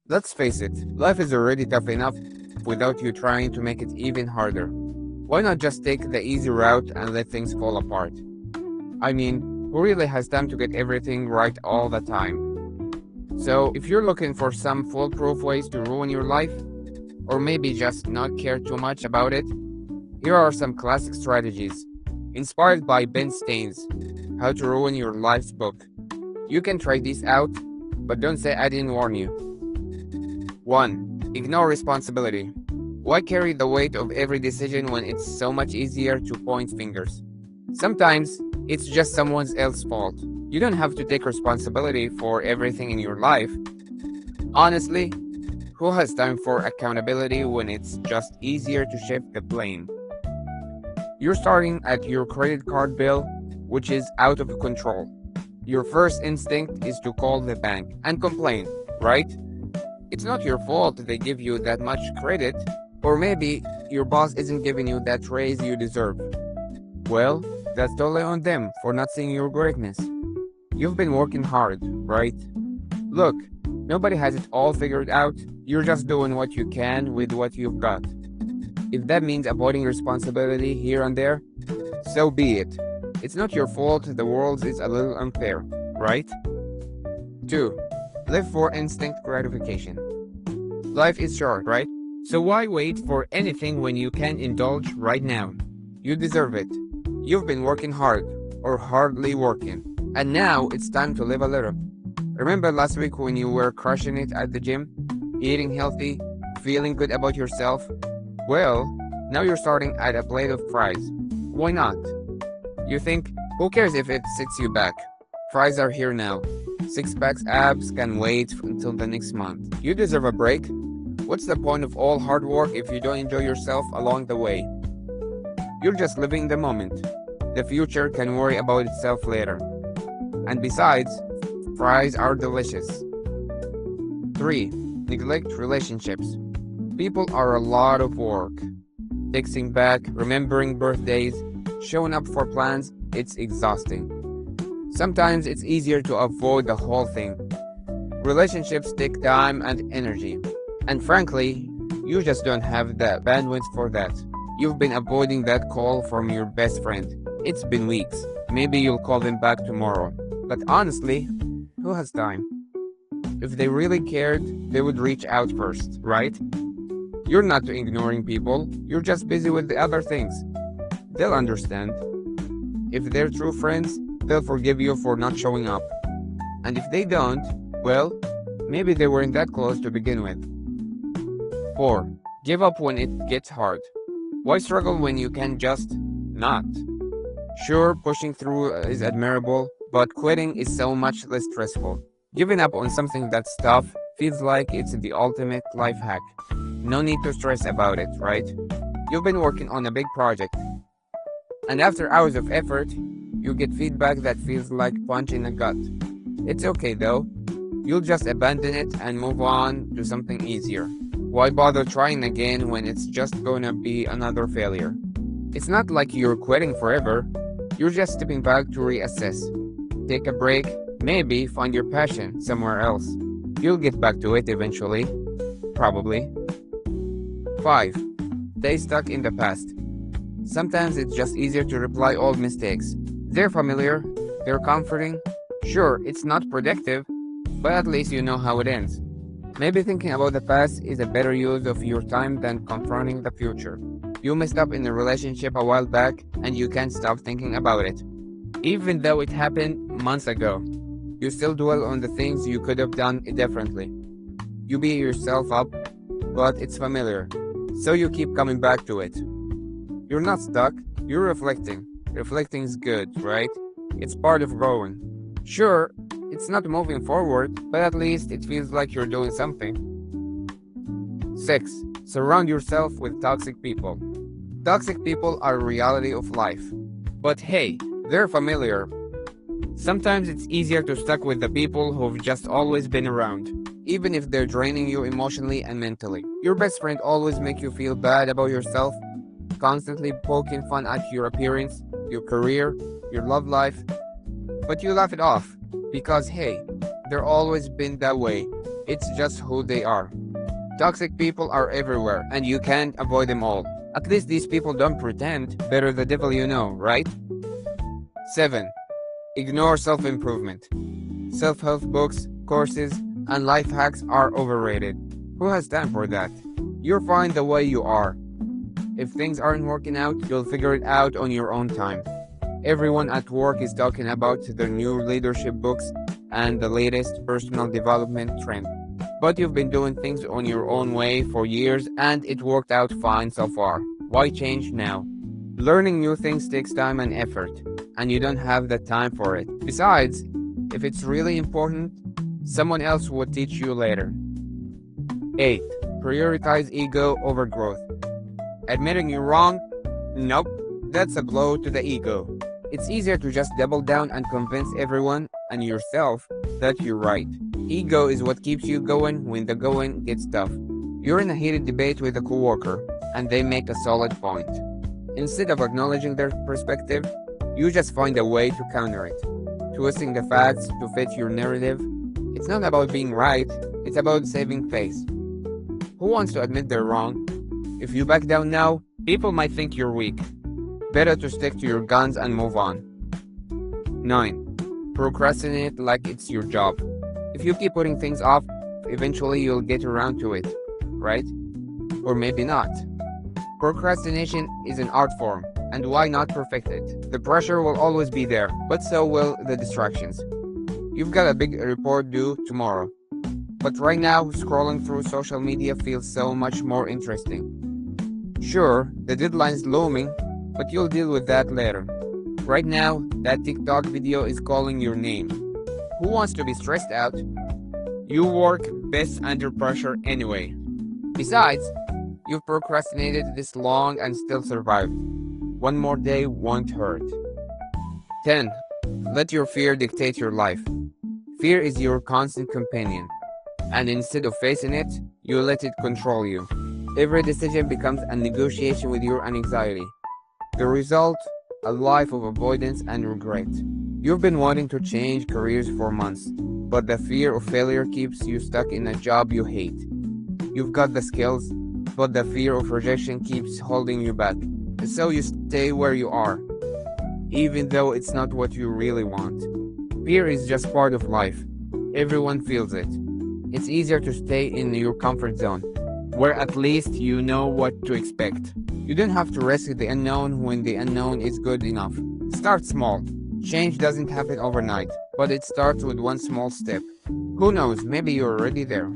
Let's face it, life is already tough enough without you trying to make it even harder. Why not just take the easy route and let things fall apart? I mean, who really has time to get everything right all the time? So, if you're looking for some foolproof ways to ruin your life, or maybe just not care too much about it, here are some classic strategies. Inspired by Ben Stein's How to Ruin Your Life's book. You can try these out, but don't say I didn't warn you. 1. Ignore responsibility. Why carry the weight of every decision when it's so much easier to point fingers? Sometimes it's just someone else's fault. You don't have to take responsibility for everything in your life. Honestly, who has time for accountability when it's just easier to shift the blame? You're starting at your credit card bill, which is out of control. Your first instinct is to call the bank and complain, right? It's not your fault they give you that much credit, or maybe your boss isn't giving you that raise you deserve. Well, that's totally on them for not seeing your greatness. You've been working hard, right? Look, nobody has it all figured out. You're just doing what you can with what you've got. If that means avoiding responsibility here and there, so be it. It's not your fault the world is a little unfair, right? 2. Live for instant gratification. Life is short, right? So why wait for anything when you can indulge right now? You deserve it. You've been working hard, or hardly working, and now it's time to live a little. Remember last week when you were crushing it at the gym? Eating healthy, feeling good about yourself? Well, now you're starting at a plate of fries. Why not? You think, who cares if it sits you back? Fries are here now. Six-packs abs can wait until the next month. You deserve a break. What's the point of all hard work if you don't enjoy yourself along the way? You're just living the moment. The future can worry about itself later. And besides, fries are delicious. 3. Neglect relationships. People are a lot of work. Texting back, remembering birthdays, showing up for plans, it's exhausting. Sometimes it's easier to avoid the whole thing. Relationships take time and energy. And frankly, you just don't have the bandwidth for that. You've been avoiding that call from your best friend. It's been weeks. Maybe you'll call them back tomorrow. But honestly, who has time? If they really cared, they would reach out first, right? You're not ignoring people, you're just busy with the other things. They'll understand. If they're true friends, they'll forgive you for not showing up. And if they don't, well, maybe they weren't that close to begin with. 4. Give up when it gets hard. Why struggle when you can just not? Sure, pushing through is admirable, but quitting is so much less stressful. Giving up on something that's tough feels like it's the ultimate life hack. No need to stress about it, right? You've been working on a big project, and after hours of effort, you get feedback that feels like punch in the gut. It's okay though. You'll just abandon it and move on to something easier. Why bother trying again when it's just gonna be another failure? It's not like you're quitting forever. You're just stepping back to reassess. Take a break, maybe find your passion somewhere else. You'll get back to it eventually. Probably. 5. Stay stuck in the past. Sometimes it's just easier to reply old mistakes. They're familiar, they're comforting. Sure, it's not productive, but at least you know how it ends. Maybe thinking about the past is a better use of your time than confronting the future. You messed up in a relationship a while back, and you can't stop thinking about it. Even though it happened months ago, you still dwell on the things you could have done differently. You beat yourself up, but it's familiar, so you keep coming back to it. You're not stuck, you're reflecting. Reflecting is good, right? It's part of growing. Sure, it's not moving forward, but at least it feels like you're doing something. 6. Surround yourself with toxic people. Toxic people are a reality of life. But hey, they're familiar. Sometimes it's easier to stick with the people who've just always been around, even if they're draining you emotionally and mentally. Your best friend always make you feel bad about yourself, constantly poking fun at your appearance, your career, your love life. But you laugh it off, because hey, they're always been that way. It's just who they are. Toxic people are everywhere, and you can't avoid them all. At least these people don't pretend. Better the devil you know, right? 7. Ignore self-improvement. Self-help books, courses, and life hacks are overrated. Who has time for that? You're fine the way you are. If things aren't working out, you'll figure it out on your own time. Everyone at work is talking about their new leadership books and the latest personal development trend. But you've been doing things on your own way for years and it worked out fine so far. Why change now? Learning new things takes time and effort, and you don't have the time for it. Besides, if it's really important, someone else will teach you later. 8. Prioritize ego over growth. Admitting you're wrong? Nope, that's a blow to the ego. It's easier to just double down and convince everyone and yourself that you're right. Ego is what keeps you going when the going gets tough. You're in a heated debate with a coworker, and they make a solid point. Instead of acknowledging their perspective, you just find a way to counter it, twisting the facts to fit your narrative. It's not about being right, it's about saving face. Who wants to admit they're wrong? If you back down now, people might think you're weak. Better to stick to your guns and move on. 9. Procrastinate like it's your job. If you keep putting things off, eventually you'll get around to it, right? Or maybe not. Procrastination is an art form, and why not perfect it? The pressure will always be there, but so will the distractions. You've got a big report due tomorrow, but right now, scrolling through social media feels so much more interesting. Sure, the deadline's looming, but you'll deal with that later. Right now, that TikTok video is calling your name. Who wants to be stressed out? You work best under pressure anyway. Besides, you've procrastinated this long and still survived. One more day won't hurt. 10. Let your fear dictate your life. Fear is your constant companion, and instead of facing it, you let it control you. Every decision becomes a negotiation with your anxiety. The result? A life of avoidance and regret. You've been wanting to change careers for months, but the fear of failure keeps you stuck in a job you hate. You've got the skills, but the fear of rejection keeps holding you back. So you stay where you are, even though it's not what you really want. Fear is just part of life. Everyone feels it. It's easier to stay in your comfort zone, where at least you know what to expect. You don't have to risk the unknown when the unknown is good enough. Start small. Change doesn't happen overnight, but it starts with one small step. Who knows, maybe you're already there.